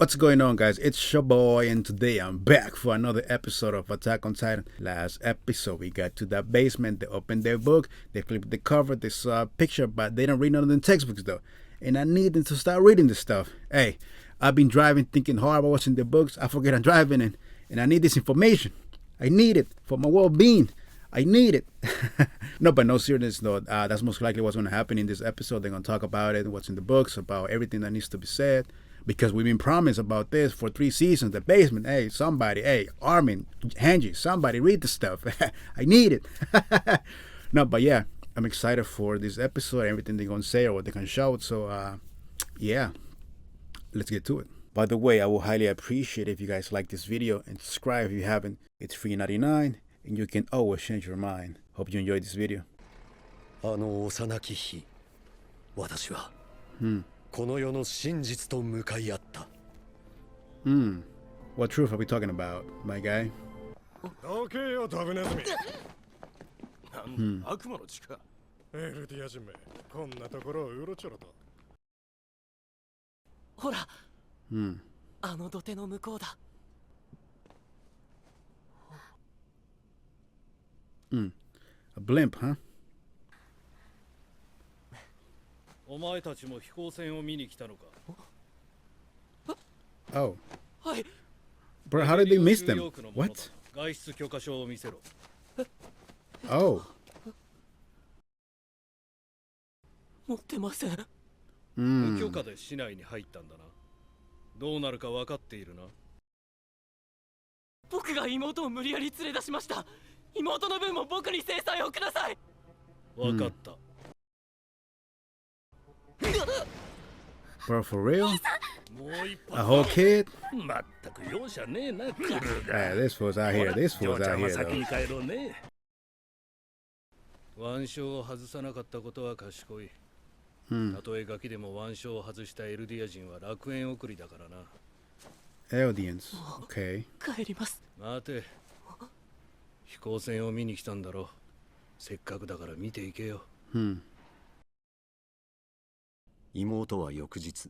What's going on, guys? It's your boy, and today I'm back for another episode of Attack on Titan. Last episode, we got to that basement. They opened their book, they flipped the cover, they saw a picture, but they don't read none of the textbooks, though. And I need them to start reading this stuff. Hey, I've been driving, thinking hard about what's in the books. I forget I'm driving, and I need this information. I need it for my well-being. I need it. No, but no seriousness, though. That's most likely what's going to happen in this episode. They're going to talk about it, what's in the books, about everything that needs to be said. Because we've been promised about this for 3 seasons. The basement. Hey, somebody. Hey, Armin, Hanji, somebody read the stuff. I need it. No, but yeah, I'm excited for this episode, everything they're going to say or what they can show. So, yeah, let's get to it. By the way, I will highly appreciate if you guys like this video and subscribe if you haven't. It's $3.99 and you can always change your mind. Hope you enjoyed this video. 幼き日、私はこの世の真実と向かい合った。What truth are we talking about, my guy? どけよ、ダブネズミ。悪魔の力。エルディア人め、こんなところをうろちょろと。ほら、あの土手の向こうだ。A blimp, huh? お前たちも飛行船を見に来たのか。Oh. はい。 Bro, how did they miss them? What? 外出許可証を見せろ。Oh. 持ってません。無許可で市内に入ったんだな。どうなるか分かっているな。僕が妹を無理やり連れ出しました。妹の分も僕に制裁をください。分かった。Bro, for real? A whole kid? まったく容赦ねえな。Yeah, this fool's out here. This fool's out here, though. 腕章を外さなかったことは賢い。たとえガキでも腕章を外したエルディア人は楽園送りだからな。Eldians. Okay. 帰ります。待て。飛行船を見に来たんだろう。せっかくだから見ていけよ。妹は翌日、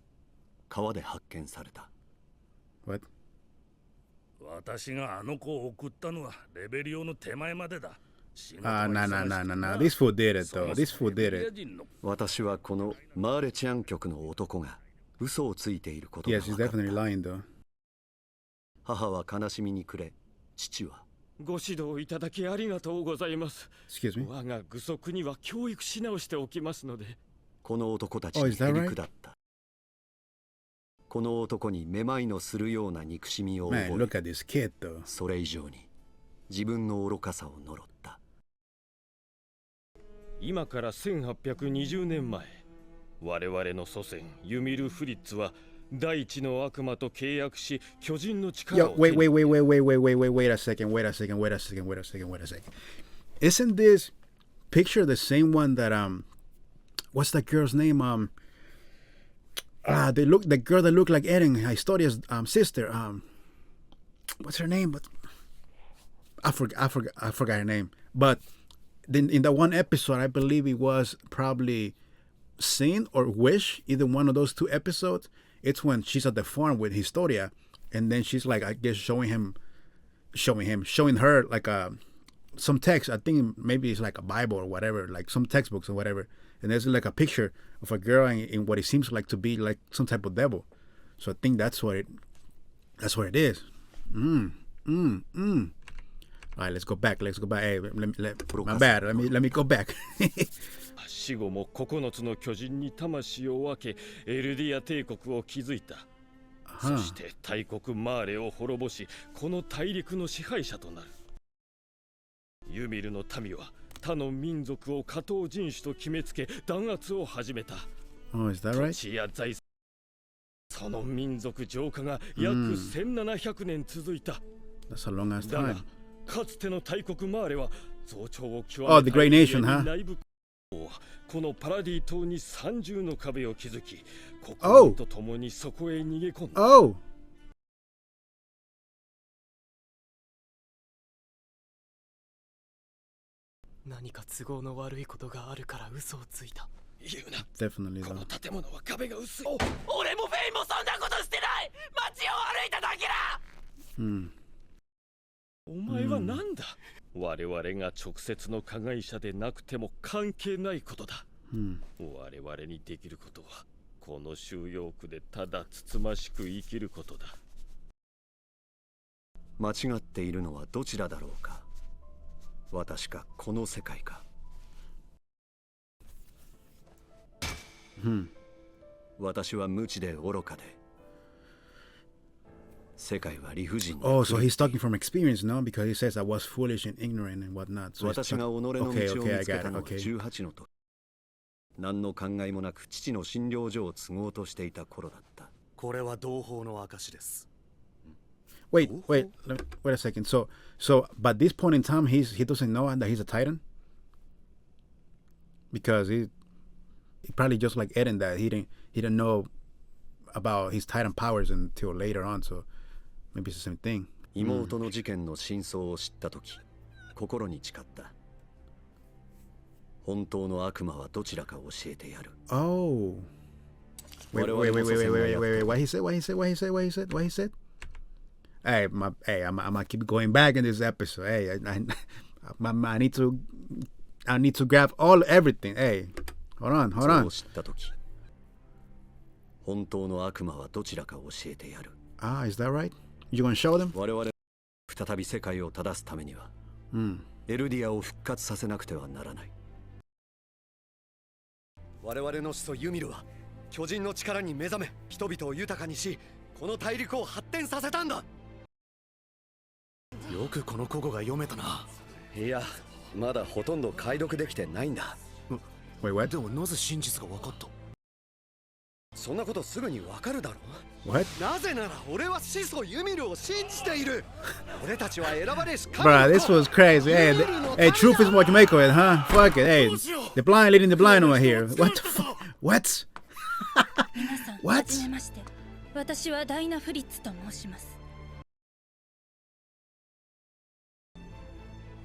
川で発見された。What? 私があの子を送ったのはレベリオの手前までだ。Nah. This fool did it, though. This fool did it. 私はこのマーレチアン局の男が嘘をついていることが Yeah, she's 分かった。 definitely lying, though. 母は悲しみに暮れ、父はご指導いただきありがとうございます。Excuse me? 我が具足には教育し直しておきますので。この男たちにへりくだった。この男にめまいのするような憎しみを Man, 覚 look え、 at this kid, though. それ以上に自分の愚かさを呪った。今から1820年前、我々の祖先ユミル・フリッツは大地の悪魔と契約し、巨人の力 Yo, を wait a second. Isn't this picture the same one that what's that girl's name? The girl that looked like Eren, Historia's sister. What's her name? But I forgot her name. But then in that one episode, I believe it was probably Sin or Wish, either one of those 2 episodes. It's when she's at the farm with Historia, and then she's like, I guess showing her like some text. I think maybe it's like a Bible or whatever, like some textbooks or whatever. And there's like a picture of a girl in what it seems like to be like some type of devil. So I think that's what it is. All right, let's go back. Hey, my bad. Let me go back. 死後も9つの巨人に魂を分け、エルディア帝国を築いた。そして大国マーレを滅ぼし、この大陸の支配者となる。ユミルの民は他の民族を下等人種と決めつけ弾圧を始めた。Oh, is that right? 土地や財産、その民族浄化が約1700年続いた。That's a long ass だが time. かつての大国マーレは増長を極め Oh, the Great Nation, huh? 内部このパラディ島に三重の壁を築き、国民と共にそこへ逃げ込んだ。Oh. 何か都合の悪いことがあるから嘘をついた。言うな。 Definitely この though. 建物は壁が薄い。俺もフェイもそんなことしてない。町お前は何だ、我々が直接の加害者でなくても関係ないことだ。我々にできることはこの収容区でただつつましく生きることだ。間違っているのはどちらだろうか。私かこの世界か。私は無知で愚かで、世界は理不尽に。Oh, so he's talking from experience, no? Because he says I was foolish and ignorant and whatnot. So 私が己の道を見つけたのは18の時。何の考えもなく父の診療所を継ごうとしていた頃だった。これは同胞の証です。Wait a second. So, but this point in time, he doesn't know that he's a Titan, because he probably just like Eren, that he didn't know about his Titan powers until later on. So maybe it's the same thing. 妹の事件の真相を知った時、心に誓った。本当の悪魔はどちらか教えてやる。Oh, wait. What he said? Hey, I'm gonna keep going back in this episode. Hey, I need to grab everything. Hey, hold on. そう知った時、本当の悪魔はどちらか教えてやる。Ah, is that right? You gonna show them? 我々再び世界を正すためには、エルディアを復活させなくてはならない。我々の始祖ユミルは巨人の力に目覚め、人々を豊かにし、この大陸を発展させたんだ。よくこの古語が読めたな。いや、まだほとんど解読できてないんだ。Wait, what? でもなぜ真実が分かった？そんなことすぐにわかるだろ。What? なぜなら俺は始祖ユミルを信じている。俺たちは選ばれし神。Bruh, this was crazy. Hey, truth is what you make of it, huh? Fuck it. Hey, the blind leading the blind over here. What the fuck? What? 皆さん、 What? はじめまして。私はダイナ・フリッツと申します。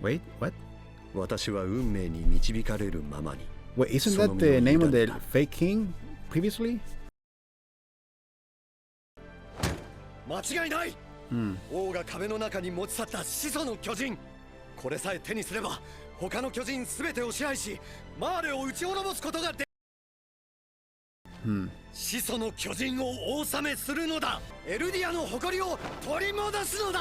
Wait, what? 私は運命に導かれるままに。Wait, isn't that the name of the fake king previously? 間違いない。王が壁の中に持ち去った始祖の巨人。これさえ手にすれば他の巨人すべてを支配し、マーレを打ち滅ぼすことができる。始祖の巨人をお納めするのだ。エルディアの誇りを取り戻すのだ。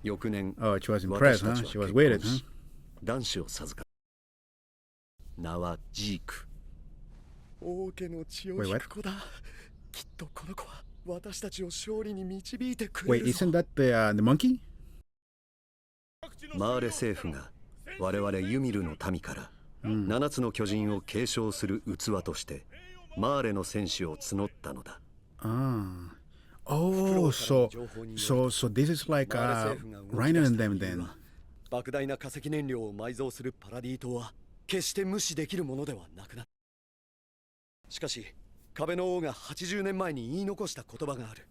翌年、 Oh, she was impressed, huh? She was with it, huh? 男子を授かった。名はジーク。王家の血を引く子だ。きっとこの子は私たちを勝利に導いてくれ Wait, るぞ。 isn't that the monkey? マーレ政府が我々ユミルの民から7つの巨人を継承する器としてマーレの戦士を募ったのだ。Ah. Oh, so this is like Reiner and them then. 莫大な化石燃料を埋蔵するパラディ島は決して無視できるものではなくなった。しかし壁の王が80年前に言い残した言葉がある。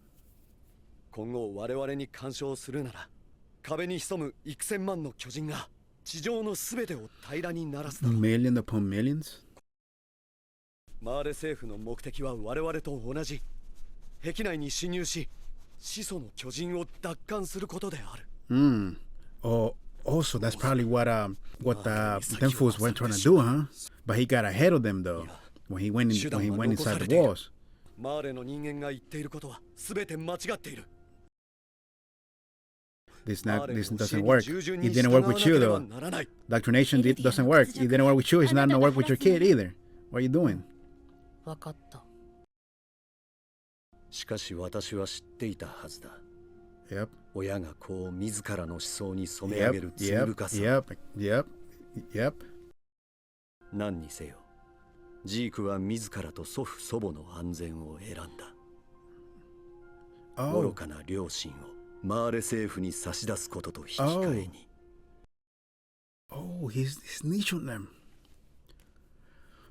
今後我々に干渉するなら壁に潜む幾千万の巨人が地上のすべてを平らにならすだろう。 Million upon millions? マーレ政府の目的は我々と同じ。壁内に侵入し始祖の巨人を奪還することである。Oh, also that's probably what them fools were trying to do, huh? But he got ahead of them though when he went inside the walls. マーレの人間が言っていることは全て間違っている。 This doesn't work. It didn't work with you though. Doctrination doesn't work. It didn't work with you. It's not gonna work with your kid either. What are you doing? わかった。しかし私は知っていたはずだ。Yep. 親が子を自らの思想に染め上げる罪深さ。Yep. 何にせよ、ジークは自らと祖父祖母の安全を選んだ。愚かな良心をマーレ政府に差し出すことと引き換えに。Oh, he's snitching them.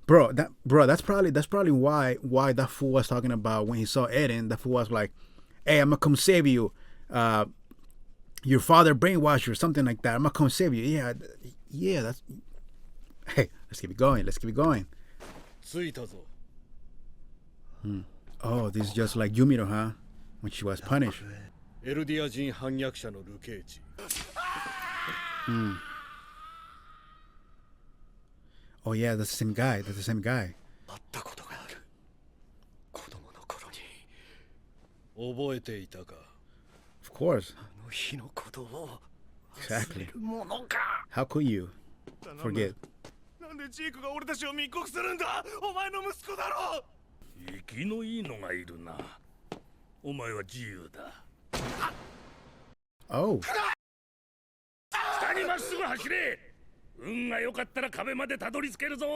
Bro, that's probably why that fool was talking about when he saw Eren. That fool was like, "Hey, I'm gonna come save you. Your father brainwashed you or something like that. I'm gonna come save you." Yeah. That's. Hey, let's keep it going. 着いたぞ。 Oh, this is just like Yumiro, huh? When she was punished. エルディア人反逆者の流刑地。 Oh yeah, that's the same guy. That's the same guy. 会ったことがある。子供の頃に覚えていたか。 Of course. あの日のことを Exactly. ものか。 How could you forget? なんでジークが俺たちを密告するんだ。お前の息子だろ。生きのいいのがいるな。お前は自由だ。 Oh. 下にまっすぐ走れ。運が良かったら壁までたどり着けるぞ。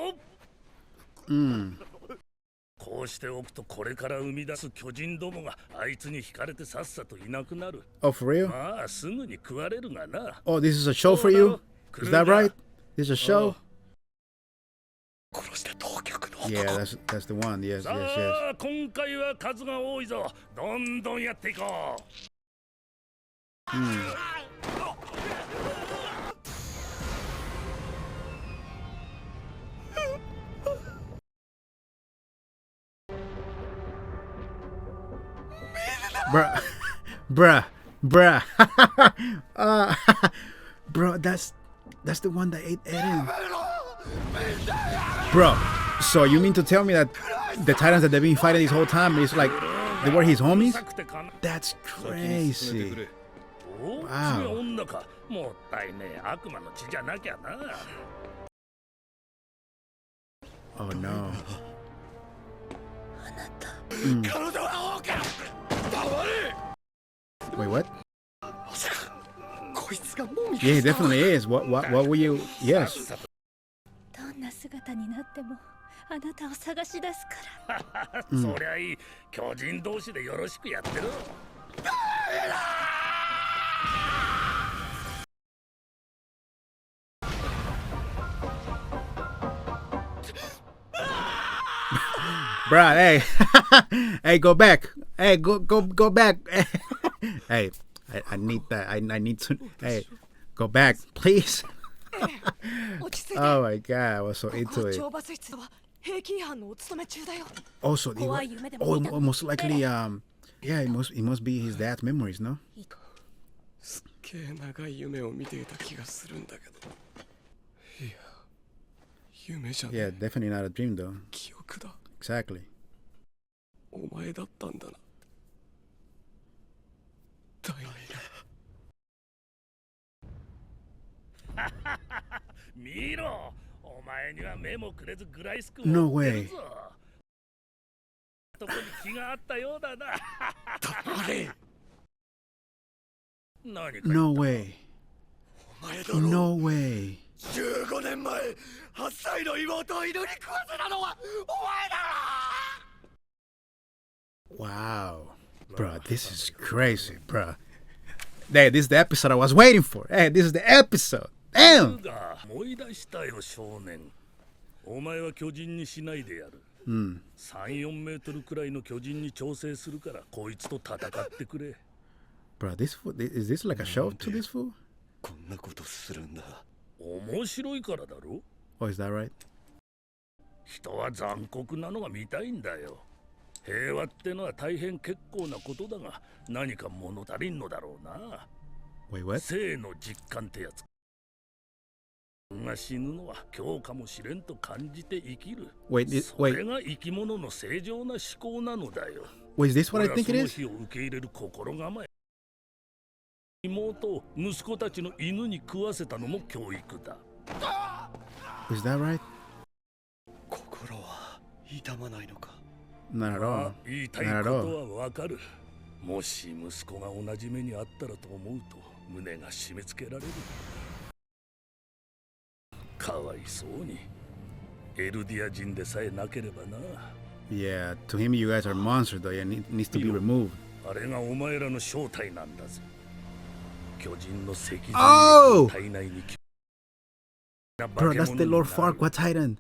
こうしておくとこれから生み出す巨人どもがあいつに惹かれてさっさといなくなる。 Oh, for real? まあすぐに食われるがな。 Oh, this is a show for you? Is that right? This is a show? 殺した当局の Yeah, that's the one. Yes, さ yes, あ今回は数が多いぞ。どんどんやっていこう。 Bruh. Bruh. Bro, that's the one that ate Eren. Bro, so you mean to tell me that the Titans that they've been fighting this whole time is like they were his homies? That's crazy. おお、 Wow. 君は女か。もったいねえ。悪魔の血じゃなきゃな。 Oh no. 体は王か。黙れ。 Wait, what? こいつがもみ Yeah, he definitely is. What were you? Yes. どんな姿になってもあなたを探し出すから。そりゃいい。巨人同士でよろしくやってろ。 Bruh, hey. Hey, go back. Hey, go back. Hey, I need that. I need to. Hey, go back, please. Oh my god, I was so into it. 懲罰室は兵器違反のお勤め中だよ。 Also, most likely, yeah, it must be his dad's memories, no? すっげえ長い夢を見ていた気がするんだけど。いや、夢じゃね Yeah, え。 definitely not a dream, though. 記憶だ。 Exactly. お前だったんだな。ダイナ。見ろ。お前には目もくれずグライスク No 持ってる way. ぞ。とこに気があったようだな。黙れ。何か No way. お前だろ。 No way. 15年前、8歳の妹を犬に食わせたのはお前だろ。 Wow. Bro, this is crazy, bro. Hey, this is the episode I was waiting for. Hey, this is the episode. Damn. が思い出したよ少年。お前は巨人にしないでやる。3、4メートルくらいの巨人に調整するからこいつと戦ってくれ。 Bro, is this like a show to this fool? こんなことするんだ。面白いからだろ。 Oh, is that right? 人は残酷なのが見たいんだよ。平和ってのは大変結構なことだが何か物足りんのだろうな。 Wait, what? 生の実感ってやつ。自分が死ぬのは今日かもしれんと感じて生きる。 Wait, それが生き物の正常な思考なのだよ。 wait, is this what I 俺は think そ it の is? 日を受け入れる心構え。妹を息子たちの犬に食わせたのも教育だ。 Is that right? 心は痛まないのか。 Not at あ all. 言いたいことはわかる。もし息子が同じ目にあったらと思うと胸が締め付けられる。かわいそうに。エルディア人でさえなければな。 Yeah, to him, you guys are monsters, though. Yeah, needs to be removed. あれがお前らの正体なんだぜ。巨人の脊髄 Oh! 体内に Bro, that's the Lord Farquaad Titan.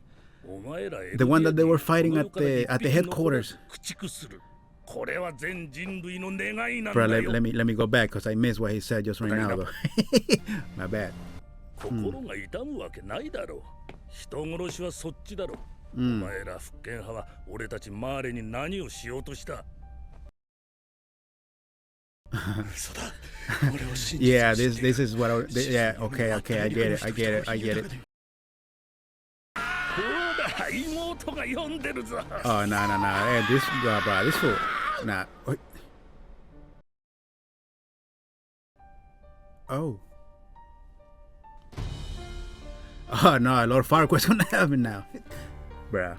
お前ら The one that they were fighting at the headquarters. 駆逐する。これは全人類の願いなん Bro, だよ。 let me go back because I missed what he said just right now, though. My bad. 心が痛むわけないだろう。人殺しはそっちだろ。お前ら復権派は俺たちマーレに何をしようとした？嘘だ。俺を信じて Yeah, this is what yeah, okay, I get it. ほら、妹が読んでるぞ。Oh, no. Hey, this fool. Nah. Wait. Oh. Oh, no, Lord Farquaad's gonna happen now. Bruh.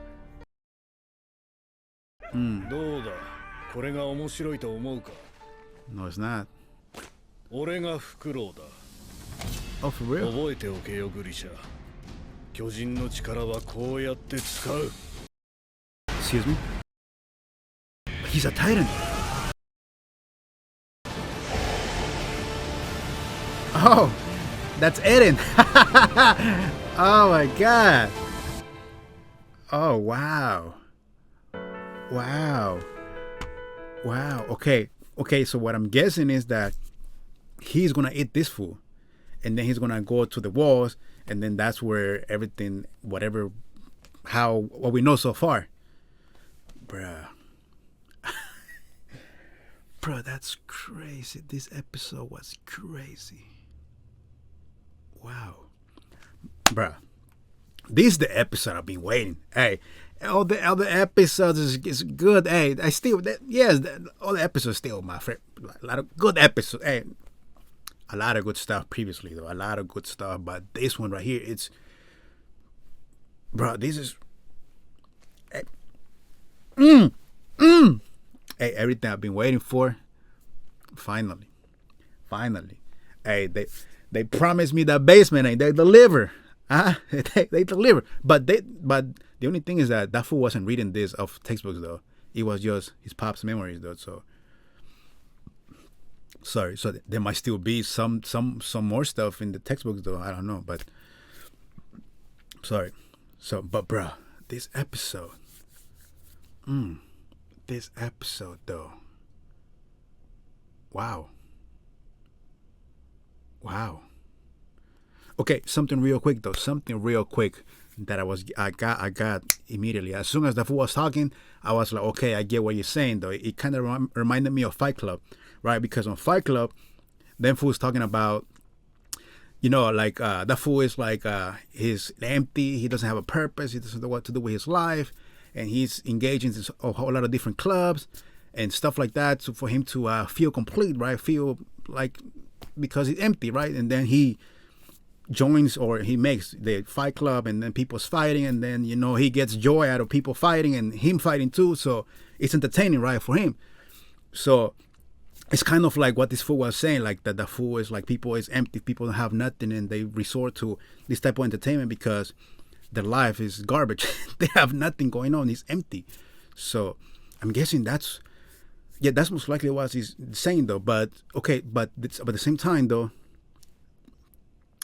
どうだ、これが面白いと思うか？ No, it's not. 俺がフクロウだ。 Oh, for real? 覚えておけよ、グリシャ。巨人の力はこうやって使う。 Excuse me? He's a Titan. Oh, that's Eren. Oh my god. Oh, wow. Wow. Okay, so what I'm guessing is that he's gonna eat this fool, and then he's gonna go to the walls, and then that's where everything, what we know so far. Bruh. Bro, that's crazy. This episode was crazy. Wow. Bruh. This is the episode I've been waiting. Hey, all the other episodes is good. Hey, all the episodes still my favorite. A lot of good episodes. Hey, a lot of good stuff previously though. A lot of good stuff, but this one right here, it's, bro. This is, hey, hey, everything I've been waiting for. Finally. Hey, they promised me that basement, and they deliver. They deliver. But the only thing is that fool wasn't reading this of textbooks though. It was just his pop's memories though. So sorry. So there might still be some more stuff in the textbooks though. I don't know, but sorry. So, but bruh, this episode. This episode though. Wow. Okay, something real quick though. That I got immediately. As soon as the fool was talking, I was like, okay, I get what you're saying though. It kind of reminded me of Fight Club, right? Because on Fight Club, then fool's talking about, like that fool is like he's empty. He doesn't have a purpose. He doesn't know what to do with his life, and he's engaging in a whole lot of different clubs and stuff like that. So for him to feel complete, right? Feel like, because he's empty, right? And then he joins, or he makes the Fight Club, and then people's fighting, and then he gets joy out of people fighting and him fighting too. So it's entertaining, right, for him. So it's kind of like what this fool was saying, like that the fool is like, people is empty, people don't have nothing, and they resort to this type of entertainment because their life is garbage. They have nothing going on, it's empty. So I'm guessing that's most likely what he's saying though. But okay, but at the same time though,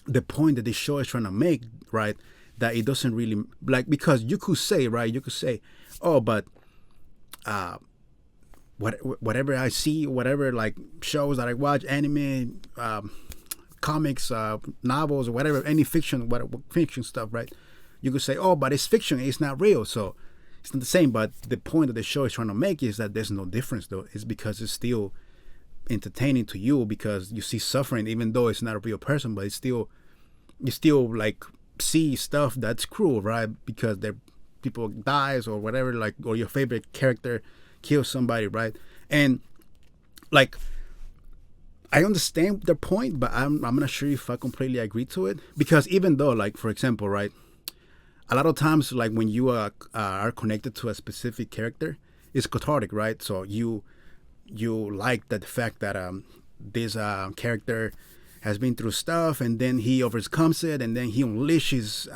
the point that this show is trying to make, right, that it doesn't really, like, because you could say, oh, but whatever I see, whatever like shows that I watch, anime, comics, novels, or whatever, any fiction stuff, right, you could say, oh, but it's fiction, it's not real, so it's not the same. But the point that the show is trying to make is that there's no difference though. It's because it's still entertaining to you, because you see suffering, even though it's not a real person, but it's still, you still like see stuff that's cruel, right? Because people dies or whatever, like, or your favorite character kills somebody, right? And like, I understand their point, but I'm not sure if I completely agree to it, because even though, like, for example, right, a lot of times, like, when you are connected to a specific character, it's cathartic, right? So you like the fact that this character has been through stuff, and then he overcomes it, and then he unleashes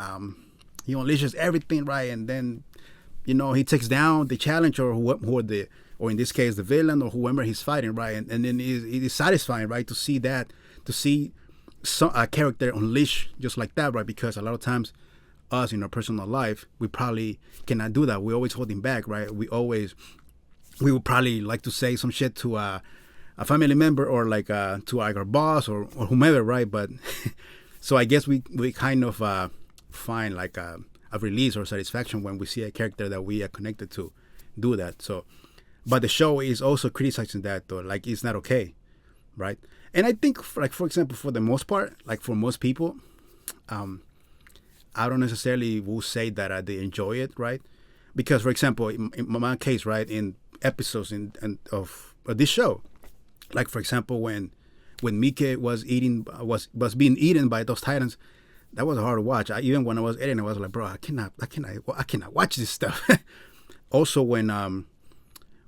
everything, right? And then he takes down the challenger, or in this case the villain, or whoever he's fighting, right? And then it is satisfying, right, to see a character unleash just like that, right? Because a lot of times, us in our personal life, we probably cannot do that. We're always holding back, right? We would probably like to say some shit to a family member, or like to like our boss, or whomever, right? But so I guess we kind of find like a release or satisfaction when we see a character that we are connected to do that. So, but the show is also criticizing that though, like it's not okay, right? And I think, like for example, for the most part, like for most people, I don't necessarily will say that they enjoy it, right? Because, for example, in my case, right, in episodes of this show, like for example, when Mike was being eaten by those titans, that was hard to watch. Even when I was editing, I was like, bro, I cannot watch this stuff. Also, when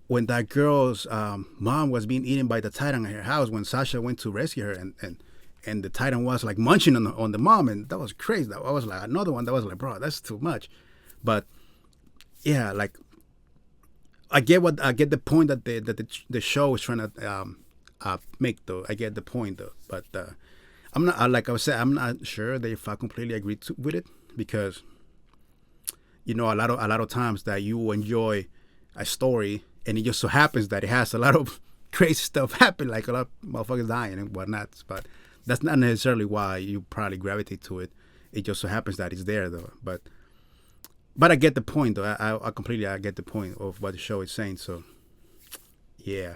that girl's mom was being eaten by the titan in her house, when Sasha went to rescue her, and the titan was like munching on the mom, and that was crazy. I was like, another one that was like, bro, that's too much. But yeah, like I get the point that the show is trying to make though. I get the point though, but I'm not like I was saying, I'm not sure that if I completely agree with it, because a lot of times that you enjoy a story and it just so happens that it has a lot of crazy stuff happen, like a lot of motherfuckers dying and whatnot. But that's not necessarily why you probably gravitate to it. It just so happens that it's there though. But I get the point though. I completely get the point of what the show is saying. So yeah.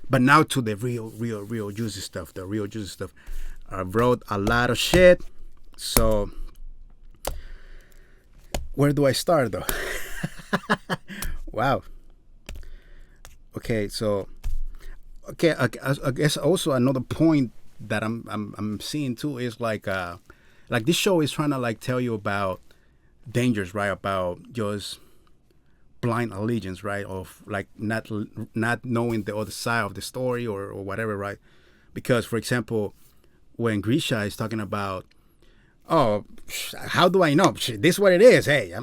But now to the real juicy stuff. The real juicy stuff. I wrote a lot of shit. So where do I start though? Wow. Okay, so I guess also another point that I'm seeing too is like this show is trying to like tell you about dangers, right? About just blind allegiance, right? Of like not knowing the other side of the story or whatever, right? Because for example, when Grisha is talking about, oh, how do I know? This is what it is. Hey,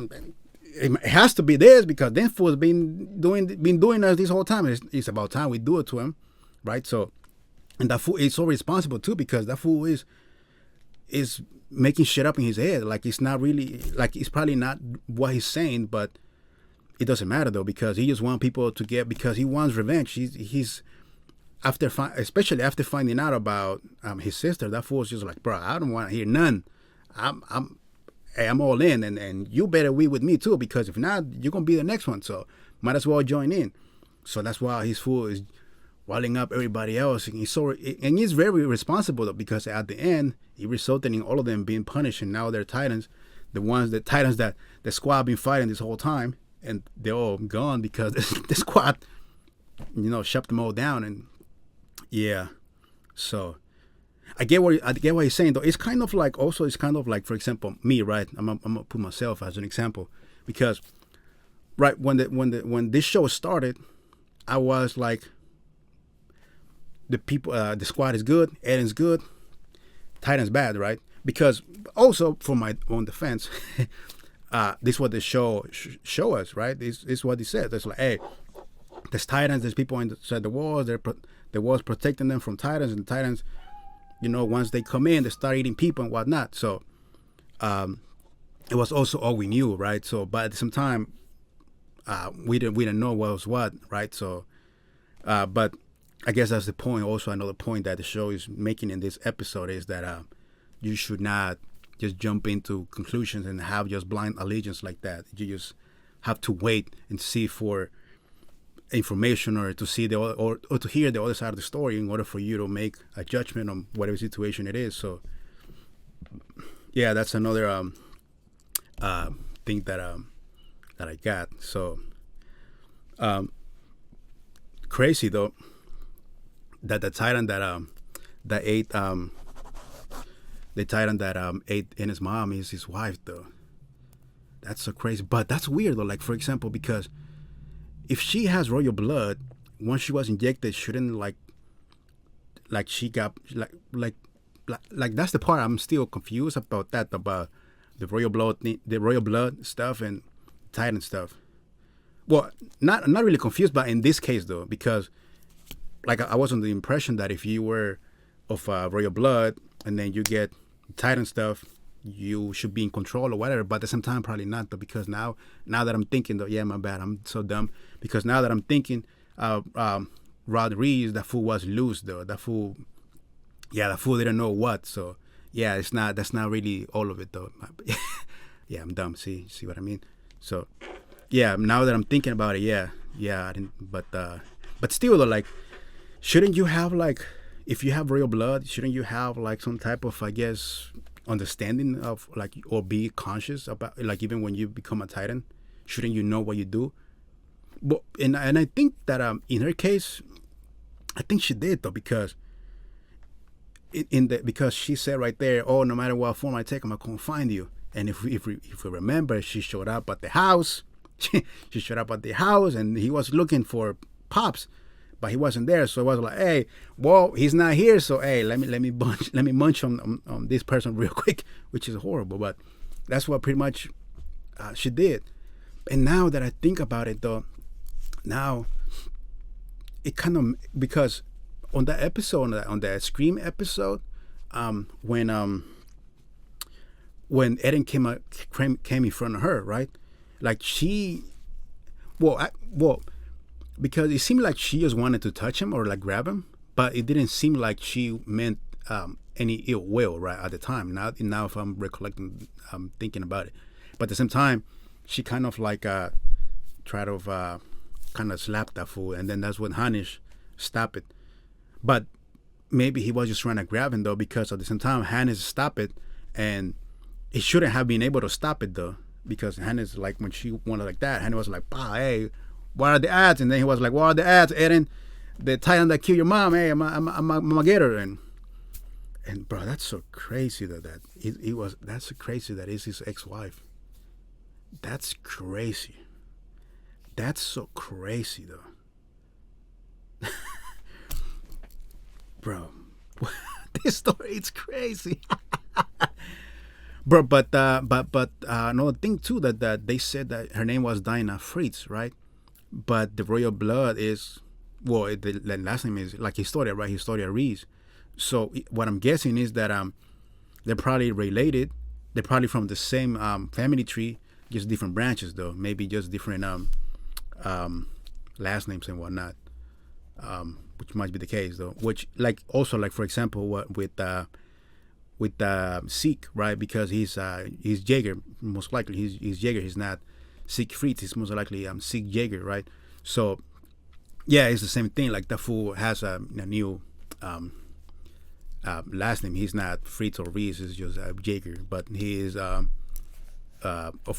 it has to be this because this fool's been doing us this whole time. It's about time we do it to him, right? So, and that fool is so responsible too, because that fool is making shit up in his head. Like it's not really, like it's probably not what he's saying, but it doesn't matter though, because he just wants people to get, because he wants revenge. He's especially after finding out about his sister, that fool's just like, bro, I don't want to hear none. I'm all in, and you better be with me too, because if not, you're gonna be the next one. So might as well join in. So that's why his fool is walling up everybody else, and he's very responsible though, because at the end he resulted in all of them being punished, and now they're titans, the titans that the squad been fighting this whole time, and they're all gone because the squad, shut them all down. And yeah, so I get what he's saying though. It's kind of like, for example, me, right? I'm gonna put myself as an example, because right when this show started, I was like, the people, the squad is good, Eren's good, Titan's bad, right? Because also for my own defense, this is what the show show us, right? This is what he said. It's like, hey, there's Titans, there's people inside the walls, the walls protecting them from Titans, and the Titans, once they come in, they start eating people and whatnot. So it was also all we knew, right? So, but at the same time, we didn't know what was what, right? So, but I guess that's the point. Also, another point that the show is making in this episode is that you should not just jump into conclusions and have just blind allegiance like that. You just have to wait and see for information, or to see or to hear the other side of the story in order for you to make a judgment on whatever situation it is. So yeah, that's another thing that I got. So crazy though that the titan that ate the titan that ate in his mom is his wife though. That's so crazy. But that's weird though, like for example, because if she has royal blood, once she was injected, shouldn't like she got like that's the part I'm still confused about, about the royal blood stuff and Titan stuff. Well, I'm not really confused, but in this case though, because like I was under the impression that if you were of royal blood and then you get Titan stuff, you should be in control or whatever. But at the same time, probably not though, because now that I'm thinking though, yeah, my bad, I'm so dumb, because now that I'm thinking, Rod Reeves, that fool was loose though. That fool didn't know what. So yeah, that's not really all of it though. Yeah, I'm dumb. See what I mean? So, yeah. Now that I'm thinking about it, yeah. I didn't, but still though, like, shouldn't you have like, if you have royal blood, shouldn't you have like some type of, I guess, understanding of like, or be conscious about, like, even when you become a Titan, shouldn't you know what you do? But and I think that in her case, I think she did though, because because she said right there, oh, no matter what form I take, I'm gonna find you. And if we remember, she showed up at the house. She showed up at the house, and he was looking for Pops, but he wasn't there. So it was like, hey, well, he's not here. So hey, let me munch on this person real quick, which is horrible. But that's what pretty much she did. And now that I think about it, though, now it kind of, because on that episode, on that Scream episode, when Eren came in front of her, right? Like she, because it seemed like she just wanted to touch him or like grab him, but it didn't seem like she meant any ill will, right, at the time. Now if I'm recollecting, I'm thinking about it, but at the same time, she kind of like tried to kind of slap that fool, and then that's when Hanish stopped it. But maybe he was just trying to grab him though, because at the same time Hanish stopped it, and he shouldn't have been able to stop it though, because Hanish, like, when she wanted like that, Hanish was like, bah, hey, what are the odds? And then he was like, what are the odds, Eren? The Titan that killed your mom, hey, I'm gonna get her. And bro, that's so crazy that's so crazy that is his ex-wife. That's crazy. That's so crazy though. Bro, this story, it's crazy. Bro, but another thing too, that they said that her name was Dinah Fritz, right? But the royal blood is, well, the last name is like Historia, right? Historia Reese. So what I'm guessing is that they're probably related. They're probably from the same family tree, just different branches though. Maybe just different last names and whatnot. Which might be the case though. Which, like, also, like, for example, what with Zeke, right? Because he's Jaeger, most likely he's Jaeger. He's not Siegfried. He's most likely Zeke Jaeger, right? So yeah, it's the same thing. Like, the fool has a new last name. He's not Fritz or Reese. It's just Jaeger, but he is of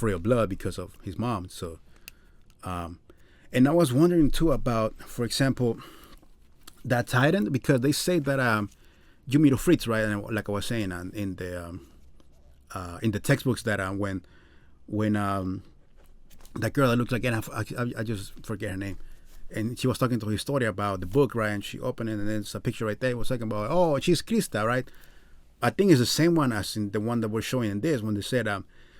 royal blood because of his mom. So and I was wondering too about, for example, that Titan, because they say that Yumiro Fritz, right? And like I was saying in the textbooks, that when that girl that looks like, and I just forget her name, and she was talking to Historia about the book, right? And she opened it, and then it's a picture right there. It was talking about, oh, she's Krista, right? I think it's the same one as in the one that we're showing in this, when they said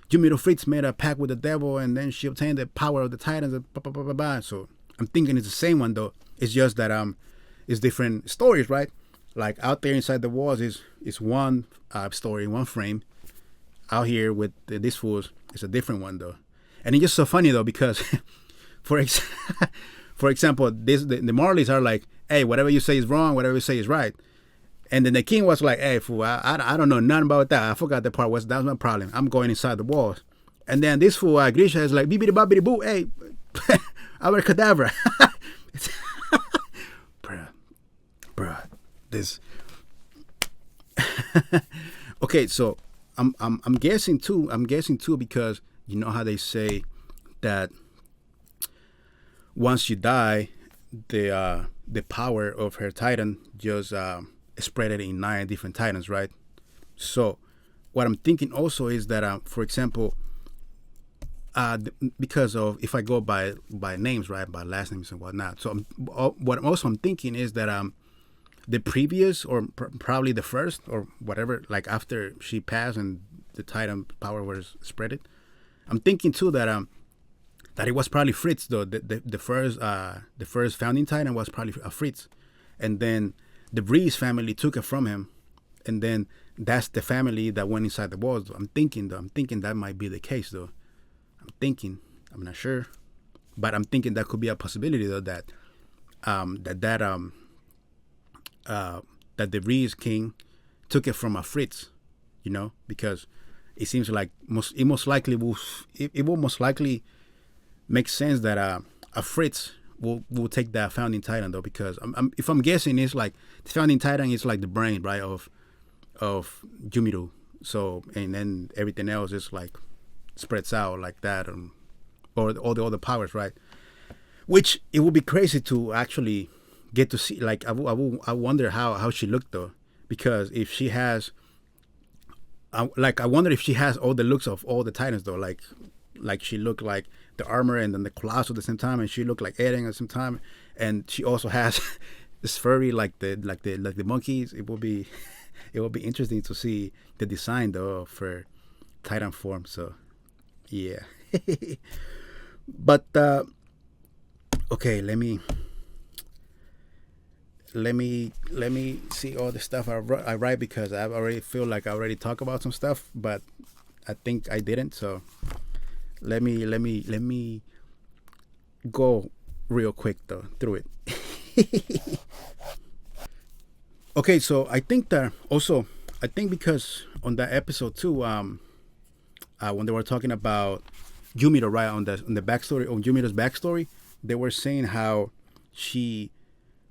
Yumiro Fritz made a pact with the devil, and then she obtained the power of the Titans. And blah, blah, blah, blah, blah. So I'm thinking it's the same one though. It's just that it's different stories, right? Like, out there inside the walls is one story, one frame. Out here with these fools, it's a different one though. And it's just so funny though, because for example, the Marleys are like, hey, whatever you say is wrong, whatever you say is right. And then the king was like, hey, fool, I don't know nothing about that. I forgot the part. That's my problem. I'm going inside the walls. And then this fool, Grisha, is like, bibbidi bobbidi boo, hey, abracadabra. Bruh, this. Okay, so I'm guessing too, because you know how they say that once you die, the power of her Titan just spread it in 9 different Titans, right? So what I'm thinking also is that for example, because of, if I go by names, right, by last names and whatnot. So what I'm thinking is that the previous, or probably the first, or whatever, like after she passed and the Titan power was spreaded, I'm thinking too that it was probably Fritz though. The first founding Titan was probably a Fritz, and then the Breeze family took it from him, and then that's the family that went inside the walls. I'm thinking that might be the case though. I'm not sure, but I'm thinking that could be a possibility though, that the Breeze king took it from a Fritz, you know, because it seems like it most likely it will most likely make sense that a Fritz will take that founding titan though, because if I'm guessing, it's like the founding titan is like the brain, right, of Jumiru. So, and then everything else is like spreads out like that, or all the other powers, right? Which it would be crazy to actually get to see. Like I wonder how she looked though, because if she has, I wonder if she has all the looks of all the titans though, like she looked like the armor and then the Colossus at the same time, and she looked like Eren at the same time, and she also has this furry like the monkeys. It will be interesting to see the design though for Titan form. So yeah. But okay, let me see all the stuff I write, because I already feel like I already talked about some stuff, but I think I didn't. So let me go real quick though through it. Okay, so I think because on that episode too, when they were talking about Yumiro, right, on the backstory, on Yumiro's backstory, they were saying how she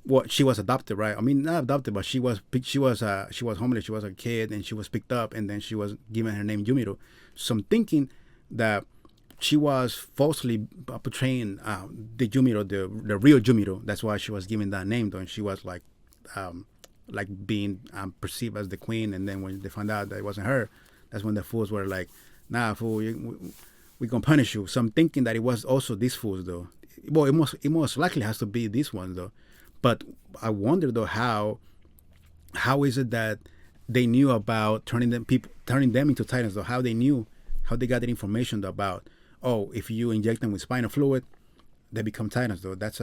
was adopted, right? I mean, not adopted, but she was homeless. She was a kid, and she was picked up, and then she was given her name Yumiro. So I'm thinking that she was falsely portraying the Yumiro, the real Yumiro. That's why she was given that name, though. And she was like being perceived as the queen. And then when they found out that it wasn't her, that's when the fools were like, "Nah, fool, we gonna punish you." So I'm thinking that it was also these fools, though. Well, it most likely has to be these ones, though. But I wonder though how is it that they knew about turning them into titans, though? How they got that information though, about, oh, if you inject them with spinal fluid, they become titans, though. That's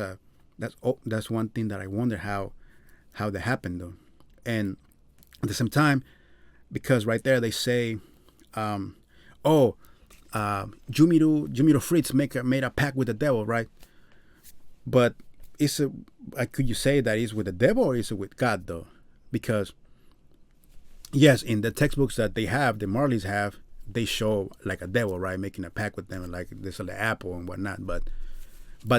one thing that I wonder how that happened, though. And at the same time, because right there they say, Jumiru Fritz made a pact with the devil, right? But could you say that it's with the devil or is it with God, though? Because yes, in the textbooks that they have, the Marleys have, they show like a devil, right, making a pact with them, and like this is the apple and whatnot. But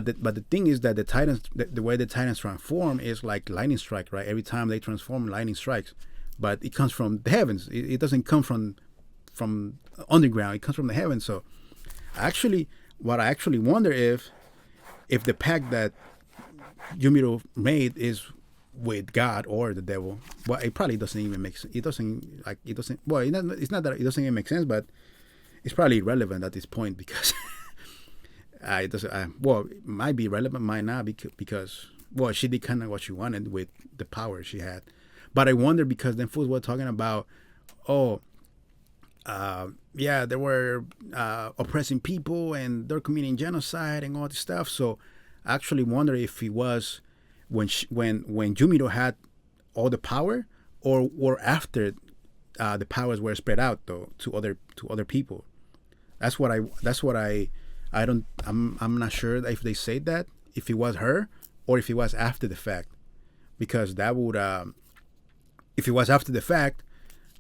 the thing is that the titans, the way the titans transform is like lightning strike, right? Every time they transform, lightning strikes. But it comes from the heavens. It doesn't come from underground. It comes from the heavens. So what I actually wonder if the pact that Yumiro made is with God or the devil. Well, it probably doesn't even make sense. Well, it's not that it doesn't even make sense, but it's probably irrelevant at this point, because it doesn't. Well, it might be relevant, might not, because well, she did kind of what she wanted with the power she had. But I wonder, because then fools were talking about, they were oppressing people and they're committing genocide and all this stuff. So I actually wonder if it was when Jumiro had all the power, or after the powers were spread out though to other people. I'm not sure if they say that, if it was her or if it was after the fact, because that would if it was after the fact,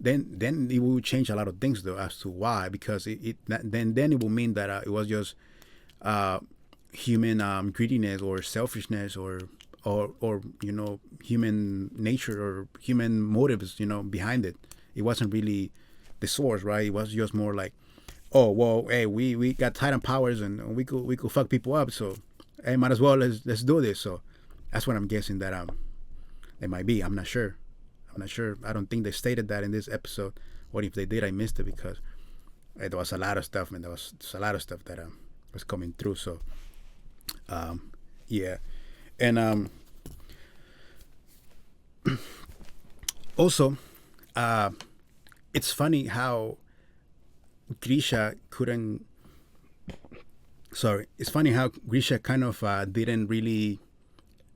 then it would change a lot of things though as to why, because then it will mean that it was just human greediness or selfishness or human nature or human motives behind it. It wasn't really the source, right? It was just more like, oh well, hey, we got Titan powers and we could fuck people up, so hey, might as well let's do this. So that's what I'm guessing that it might be. I'm not sure. I don't think they stated that in this episode. Or if they did, I missed it, because there was a lot of stuff, man. There was a lot of stuff that was coming through. So yeah. And also it's funny how Grisha kind of didn't really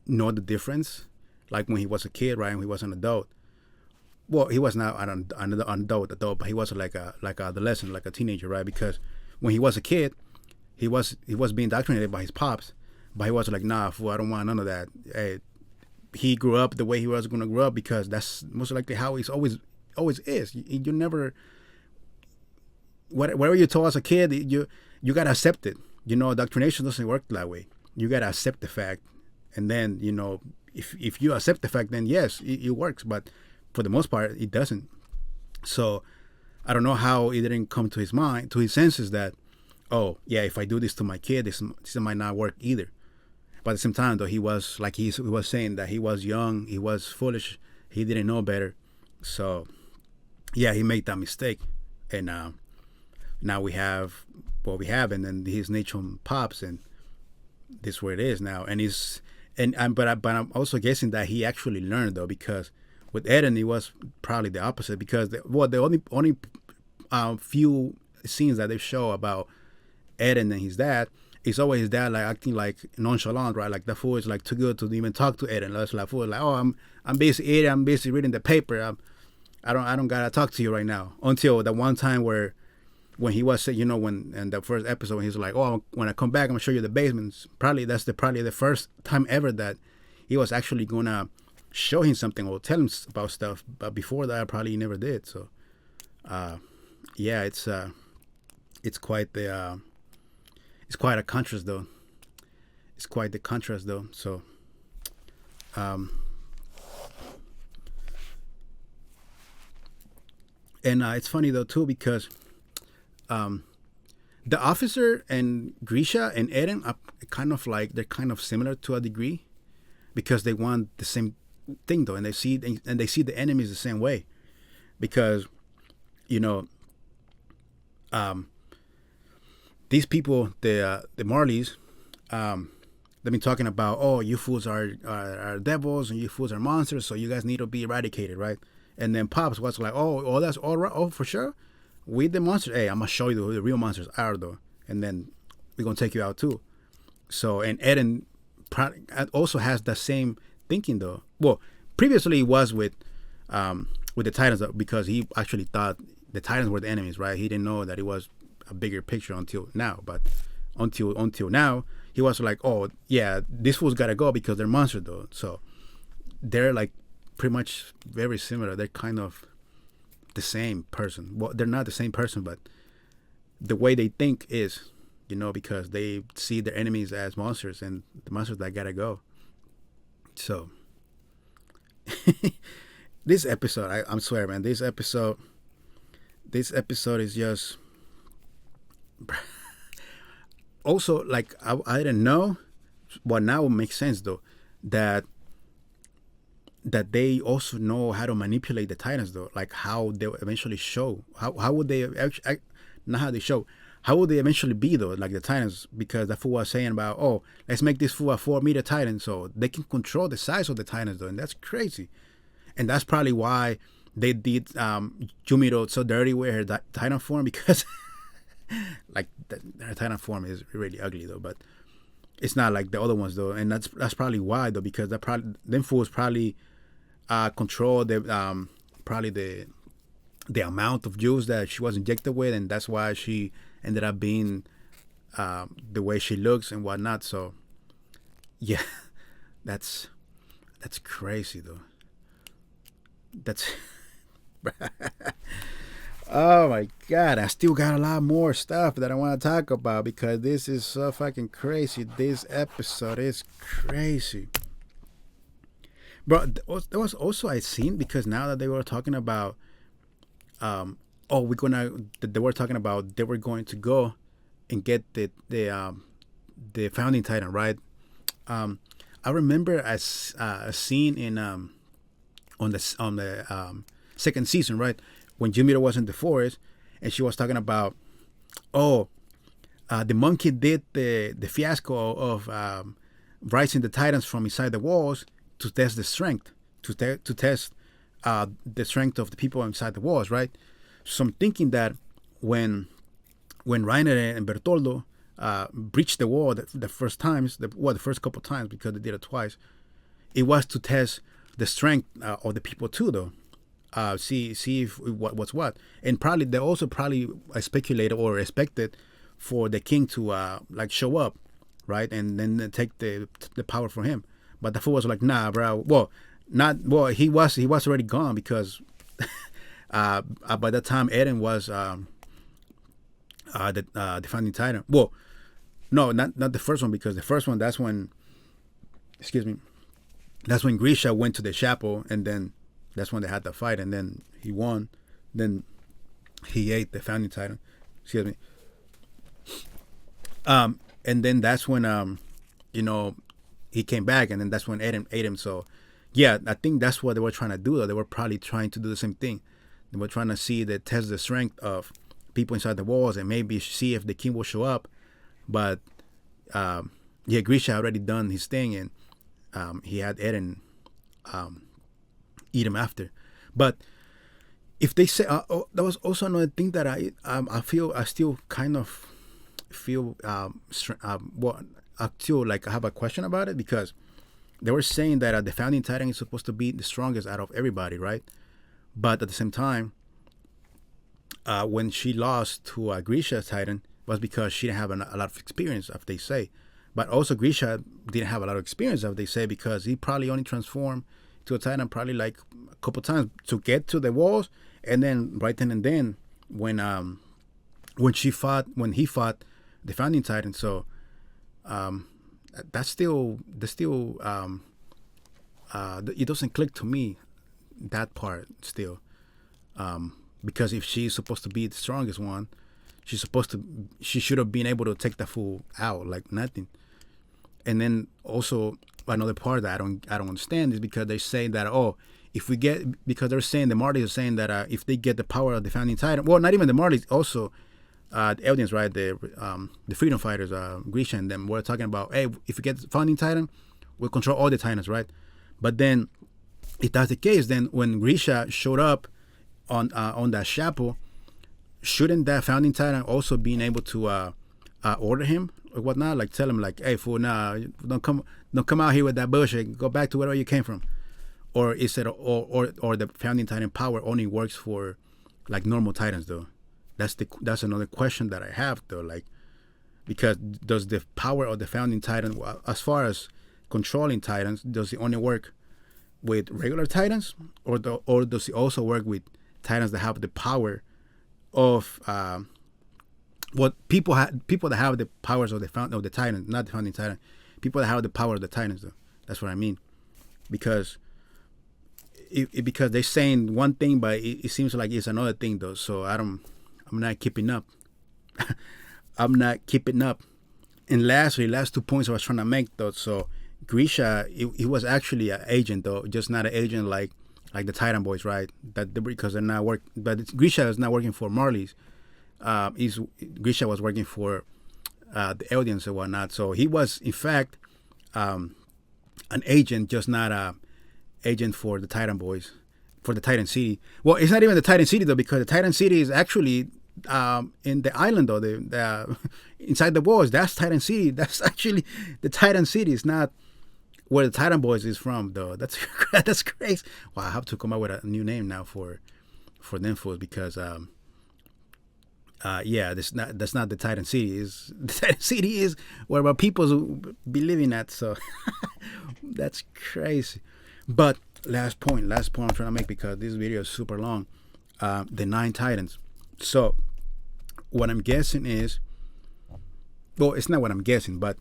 know the difference, like when he was a kid, right? When he was an adult. Well, he was not an adult, but he was like a adolescent, like a teenager, right? Because when he was a kid, he was being indoctrinated by his pops, but he was like, nah, fool, I don't want none of that. Hey, he grew up the way he was gonna grow up, because that's most likely how he's always is. You never, whatever you told as a kid, you gotta accept it. Indoctrination doesn't work that way. You gotta accept the fact, and then if you accept the fact, then yes, it works. But for the most part, it doesn't. So I don't know how it didn't come to his senses that, oh yeah, if I do this to my kid, this might not work either. But at the same time, though, he was like he was saying that he was young, he was foolish, he didn't know better. So yeah, he made that mistake, and now we have what we have, and then his nature pops, and this is where it is now. But I'm also guessing that he actually learned, though, because with Eren it was probably the opposite, because the only few scenes that they show about Eren and his dad, it's always his dad like acting like nonchalant, right? Like the fool is like too good to even talk to Eren. That's like fool, like, oh, I'm busy eating, I'm busy reading the paper. I don't gotta talk to you right now. Until the one time when he was, when in the first episode, he's like, oh, when I come back, I'm gonna show you the basements. Probably that's probably the first time ever that he was actually gonna show him something or tell him about stuff. But before that, probably he never did. So, yeah, it's quite it's quite a contrast, though. It's quite the contrast, though. So, and it's funny though too, because the officer and Grisha and Eren are they're kind of similar to a degree, because they want the same thing though, and they see the enemies the same way, because these people, the Marleys, they've been talking about, oh, you fools are devils and you fools are monsters, so you guys need to be eradicated, right? And then Pops was like, oh, that's all right, oh, for sure. We the monsters, hey, I'm gonna show you who the real monsters are, though, and then we're gonna take you out too. So, and Eren also has the same thinking, though. Well, previously it was with the Titans, though, because he actually thought the Titans were the enemies, right? He didn't know that it was a bigger picture until now. But until now, he was like, oh yeah, this fool's gotta go because they're monsters, though. So they're like pretty much very similar. They're kind of the same person. Well, they're not the same person, but the way they think is, because they see their enemies as monsters, and the monsters that gotta go. So this episode, I'm swear, man, this episode is just also like I didn't know, but now it makes sense though that they also know how to manipulate the Titans, though, like how they eventually show. How would they actually, not how they show, how would they eventually be, though, like the Titans? Because the fool was saying about, oh, let's make this fool a 4-meter Titan, so they can control the size of the Titans, though, and that's crazy. And that's probably why they did Yumiro so dirty with her Titan form, because like her Titan form is really ugly, though, but it's not like the other ones, though, and that's probably why, though, because them fools probably control the probably the amount of juice that she was injected with, and that's why she ended up being the way she looks and whatnot. So yeah, that's crazy, though. That's oh my god, I still got a lot more stuff that I want to talk about, because this is so fucking crazy. This episode is crazy. But there was also I seen, because now that they were talking about they were talking about they were going to go and get the founding Titan, right? I remember a scene in on the second season, right, when Yumiro was in the forest, and she was talking about, the monkey did the fiasco of rising the Titans from inside the walls to test the strength, to test the strength of the people inside the walls, right? So I'm thinking that when Reiner and Bertoldo breached the wall the first times, the first couple times, because they did it twice, it was to test the strength of the people too, though. See if what's what, and probably they also speculated or expected for the king to like show up, right, and then take the power from him. But the fool was like, nah, bro. He was already gone, because by that time Eren was the founding titan. Well, no, not the first one, because the first one, that's when, excuse me, that's when Grisha went to the chapel, and then that's when they had the fight, and then he won. Then he ate the founding titan. Excuse me. And then that's when he came back, and then that's when Eren ate him. So yeah, I think that's what they were trying to do, though. They were probably trying to do the same thing. They were trying to test the strength of people inside the walls, and maybe see if the king will show up. But Grisha already done his thing, and he had Eren eat him after. But if they say, that was also another thing that I still kind of feel I still like I have a question about it, because they were saying that the founding titan is supposed to be the strongest out of everybody, right? But at the same time, when she lost to Grisha's titan, was because she didn't have a lot of experience, as they say. But also Grisha didn't have a lot of experience, as they say, because he probably only transformed to a titan probably like a couple times to get to the walls, and then right then and then when he fought the founding titan. So it doesn't click to me, that part still, because if she's supposed to be the strongest one, she should have been able to take the fool out like nothing. And then also another part that I don't understand is because they say that, because they're saying, the Marlies are saying that if they get the power of the founding titan, well, not even the Marlies, also the Eldians, right? The freedom fighters, Grisha and them, were talking about, hey, if we get the founding titan, we'll control all the titans, right? But then, if that's the case, then when Grisha showed up on that chapel, shouldn't that founding titan also being able to order him or whatnot, like tell him like, hey, fool, nah, don't come out here with that bullshit, go back to wherever you came from? Or is it or the founding titan power only works for like normal titans though? That's another question that I have though, like, because does the power of the founding titan, as far as controlling titans, does it only work with regular titans, or does it also work with titans that have the power of people that have the powers of the titans, not the founding titan, people that have the power of the titans though? That's what I mean, because because they're saying one thing, but it seems like it's another thing though. So I'm not keeping up. I'm not keeping up. And last 2 points I was trying to make though. So Grisha, he was actually an agent though, just not an agent like the Titan Boys, right? Because they're not work. But Grisha is not working for Marlies. Grisha was working for the Eldians and whatnot. So he was in fact an agent, just not a agent for the Titan Boys, for the Titan City. Well, it's not even the Titan City though, because the Titan City is actually in the island though. The inside the walls, that's Titan City. That's actually the Titan City. It's not where the Titan Boys is from though. That's crazy. Well, I have to come up with a new name now for them fools, because that's not the Titan City. The Titan City is where our peoples be living at. So that's crazy. But last point I'm trying to make, because this video is super long. The 9 Titans. So what I'm guessing is, well, it's not what I'm guessing, but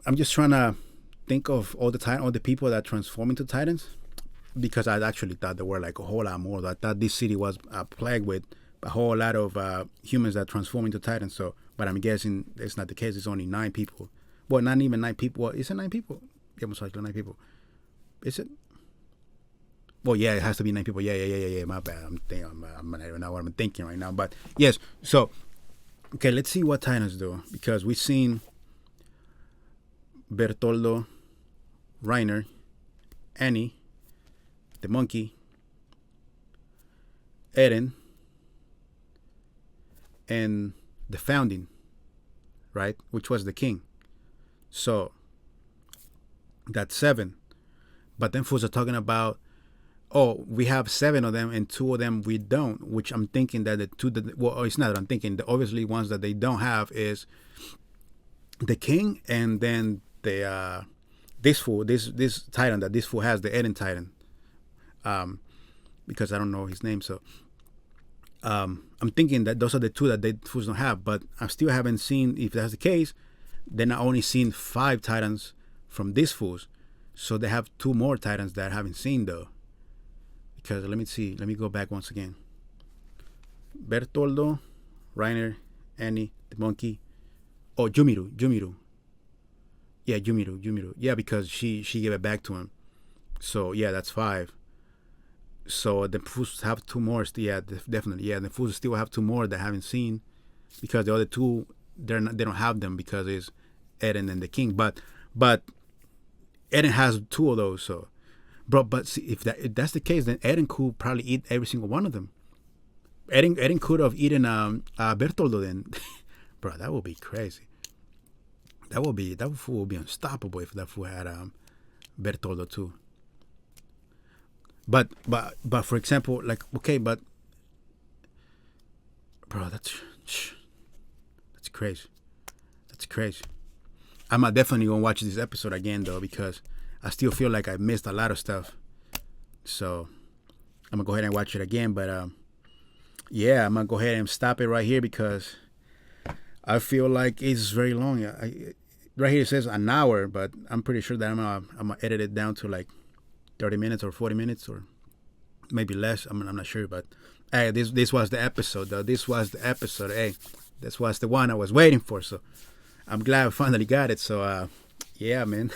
I'm just trying to think of all the people that transform into Titans, because I actually thought there were like a whole lot more. I thought this city was plagued with a whole lot of humans that transform into Titans. So, but I'm guessing it's not the case. It's only 9 people. Well, not even 9 people. Well, is it 9 people? Yeah, most likely 9 people. Is it? Well, yeah, it has to be 9 people. Yeah. My bad. I'm not even know what I'm thinking right now. But yes. So, okay, let's see what Titans do, because we've seen Bertoldo, Reiner, Annie, the monkey, Eren, and the founding, right? Which was the king. So that's 7. But then fools are talking about, we have 7 of them and 2 of them we don't, which I'm thinking that the 2 that, well, it's not that I'm thinking, the obviously ones that they don't have is the king, and then the this titan that this fool has, the Eren titan, because I don't know his name. So I'm I'm thinking that those are the two that they fools don't have, but I still haven't seen. If that's the case, then I only seen 5 Titans from these fools, so they have 2 more Titans that I haven't seen though. Because let me see. Let me go back once again. Bertoldo, Reiner, Annie, the monkey. Oh, Jumiru. Yeah, Jumiru. Yeah, because she gave it back to him. So yeah, that's 5. So the fools have 2 more. Yeah, definitely. Yeah, the fools still have 2 more that I haven't seen, because the other 2 they don't have them because it's Eren and the King. But Eren has 2 of those. So, bro, but see, if that's the case, then Eren could probably eat every single one of them. Eren could have eaten Bertoldo then. Bro, that would be crazy. That fool would be unstoppable if that fool had Bertoldo too. But for example, like, okay, but bro, that's crazy. That's crazy. I'm definitely gonna watch this episode again though, because I still feel like I missed a lot of stuff. So I'm gonna go ahead and watch it again. But yeah, I'm gonna go ahead and stop it right here because I feel like it's very long. Right here it says an hour, but I'm pretty sure that I'm gonna edit it down to like 30 minutes or 40 minutes or maybe less. I'm not sure, but hey, this was the episode though. This was the episode. Hey, this was the one I was waiting for. So I'm glad I finally got it. So yeah, man.